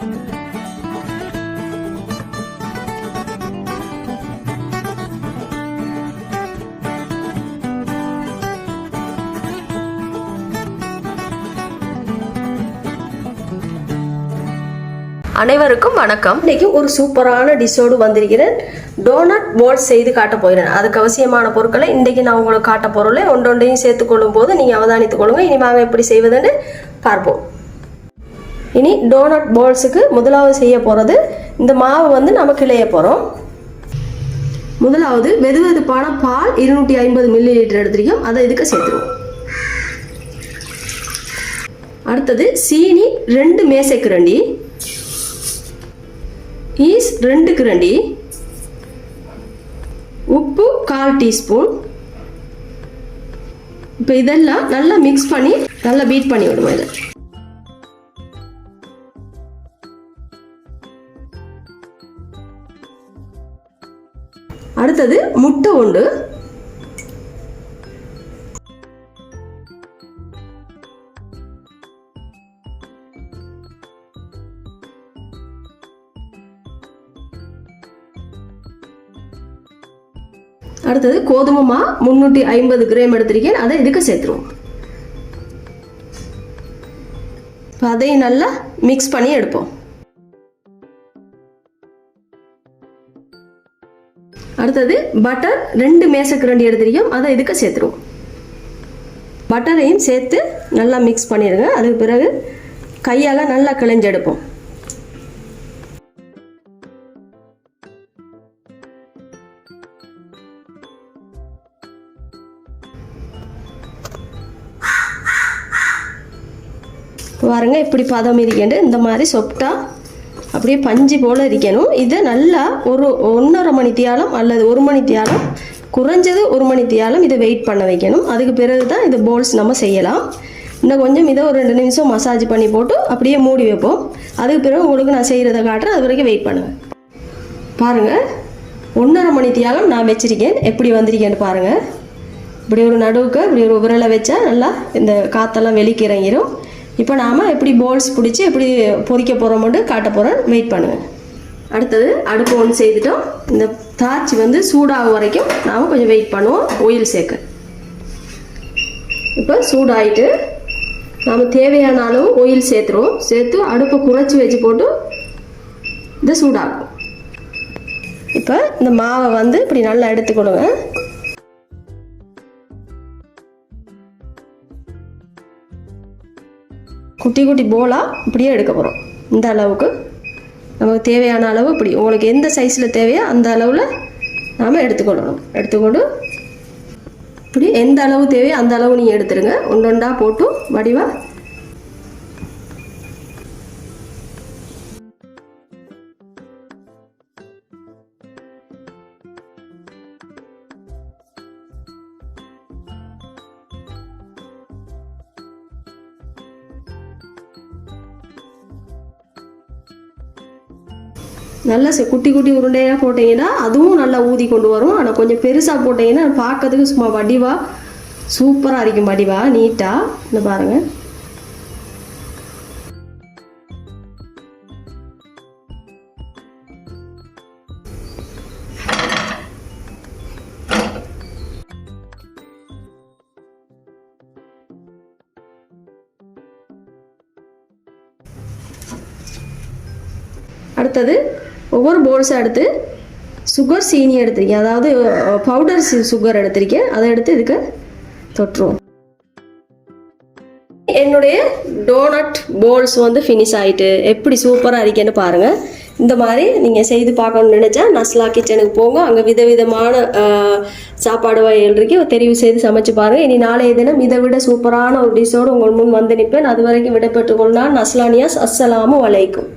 அனைவருக்கும் வணக்கம். இன்னைக்கு ஒரு சூப்பரான டிஷ்ஷோடு வந்திருக்கிறேன். டோனட் பால்ஸ் செய்து காட்ட போகிறேன். அதுக்கு அவசியமான பொருட்களை இன்றைக்கு நான் உங்களுக்கு காட்ட பொருளை ஒன்றொன்றையும் சேர்த்துக்கொள்ளும் போது நீங்கள் அவதானித்துக் கொள்ளுங்க. இனி வாங்க எப்படி செய்வதுன்னு பார்ப்போம். இனி டோனட் பால்ஸுக்கு முதலாவது செய்ய போகிறது, இந்த மாவு வந்து நம்ம கிளைய போகிறோம். முதலாவது வெதுவெதுப்பான பால் 250 ml எடுத்துருக்கோம், அதை இதுக்கு சேர்த்துருவோம். அடுத்தது சீனி 2 மேசைக்கரண்டி, ஈஸ் 2 கரண்டி, உப்பு 1/4 டீஸ்பூன். இப்போ இதெல்லாம் நல்லா மிக்ஸ் பண்ணி நல்லா பீட் பண்ணி விடுவோம். இது அடுத்தது முட்டை உண்டு. அடுத்தது கோதுமை மா 350 கிராம் எடுத்திருக்கேன், அதை இதுக்கு சேர்த்துருவோம். அதையும் நல்லா மிக்ஸ் பண்ணி எடுப்போம். அடுத்தது பட்டர் 2 மேசைக்கரண்டி எடுத்திருக்கோம், அதை இதுக்கு சேர்த்துருவோம். பட்டரையும் சேர்த்து நல்லா மிக்ஸ் பண்ணிடுங்க. அதுக்கு பிறகு கையால் நல்லா கிளஞ்சு எடுப்போம். பாருங்க, இப்படி பதம் இருக்கேன். இந்த மாதிரி சொப்டா அப்படியே பஞ்சு போல் இருக்கணும். இதை நல்லா ஒரு 1.5 மணி தியாலம் அல்லது 1 மணி தியாலம், குறைஞ்சது 1 மணி தியாலம் இதை வெயிட் பண்ண வைக்கணும். அதுக்கு பிறகு தான் இது போல்ஸ் நம்ம செய்யலாம். இன்னும் கொஞ்சம் இதை ஒரு 2 நிமிஷம் மசாஜ் பண்ணி போட்டு அப்படியே மூடி வைப்போம். அதுக்கு பிறகு உங்களுக்கு நான் செய்கிறத காட்டுறேன், அது வரைக்கும் வெயிட் பண்ணுங்கள். பாருங்கள், 1.5 மணி தியாலம் நான் வச்சுருக்கேன். எப்படி வந்திருக்கேன்னு பாருங்கள். இப்படி ஒரு நடுவுக்கு இப்படி ஒரு விரலை வச்சா நல்லா இந்த காற்றெல்லாம் வெளிக்கு இறங்கிடும். இப்போ நாம் எப்படி போல்ஸ் பிடிச்சி எப்படி பொரிக்க போகிறோம்னு காட்ட போகிறோம். வெயிட் பண்ணுங்கள். அடுத்தது அடுப்பு ஒன்று செய்துட்டோம். இந்த தாச்சி வந்து சூடாகும் வரைக்கும் நாம் கொஞ்சம் வெயிட் பண்ணுவோம். ஆயில் சேர்க்க இப்போ சூடாகிட்டு நாம் தேவையான அளவு ஆயில் சேர்த்துருவோம். சேர்த்து அடுப்பை குறைச்சி வச்சு போட்டு இதை சூடாகும். இப்போ இந்த மாவை வந்து இப்படி நல்லா எடுத்துக்கொடுங்க. குட்டி குட்டி போலாக இப்படியே எடுக்க போகிறோம். இந்த அளவுக்கு நமக்கு தேவையான அளவு இப்படி உங்களுக்கு எந்த சைஸில் தேவையோ அந்த அளவில் நாம் எடுத்துக்கொள்ளணும். எடுத்துக்கொண்டு இப்படி எந்த அளவு தேவையோ அந்த அளவு நீங்கள் எடுத்துருங்க. ஒன்றொண்டா போட்டு வடிவாக நல்லா குட்டி குட்டி உருண்டையாக போட்டிங்கன்னா அதுவும் நல்லா ஊதி கொண்டு வரும். ஆனால் கொஞ்சம் பெருசாக போட்டிங்கன்னா பார்க்கறதுக்கு சும்மா வடிவாக சூப்பராக இருக்கும். வடிவாக நீட்டாக இந்த பாருங்கள். அடுத்தது ஒவ்வொரு போல்ஸை எடுத்து சுகர் சீனி எடுத்திருக்கேன், அதாவது பவுடர் சுகர் எடுத்திருக்கேன், அதை எடுத்து இதுக்கு தொட்டுருவோம். என்னுடைய டோனட் போல்ஸ் வந்து ஃபினிஷ் ஆகிட்டு எப்படி சூப்பராக இருக்கேன்னு பாருங்கள். இந்த மாதிரி நீங்கள் செய்து பார்க்கணும்னு நினச்சா நஸ்லா கிச்சனுக்கு போங்க. அங்கே விதவிதமான சாப்பாடு வகைகள் இருக்கு, தெரிவு செய்து சமைச்சு பாருங்கள். இனி நாளைய தினம் இதை விட சூப்பரான ஒரு டிஷ்ஷோடு உங்கள் முன் வந்து நிற்பேன். அது வரைக்கும் விடைபெற்றுக் கொள்ளான். நஸ்லானியாஸ். அஸ்ஸலாமு அலைக்கும்.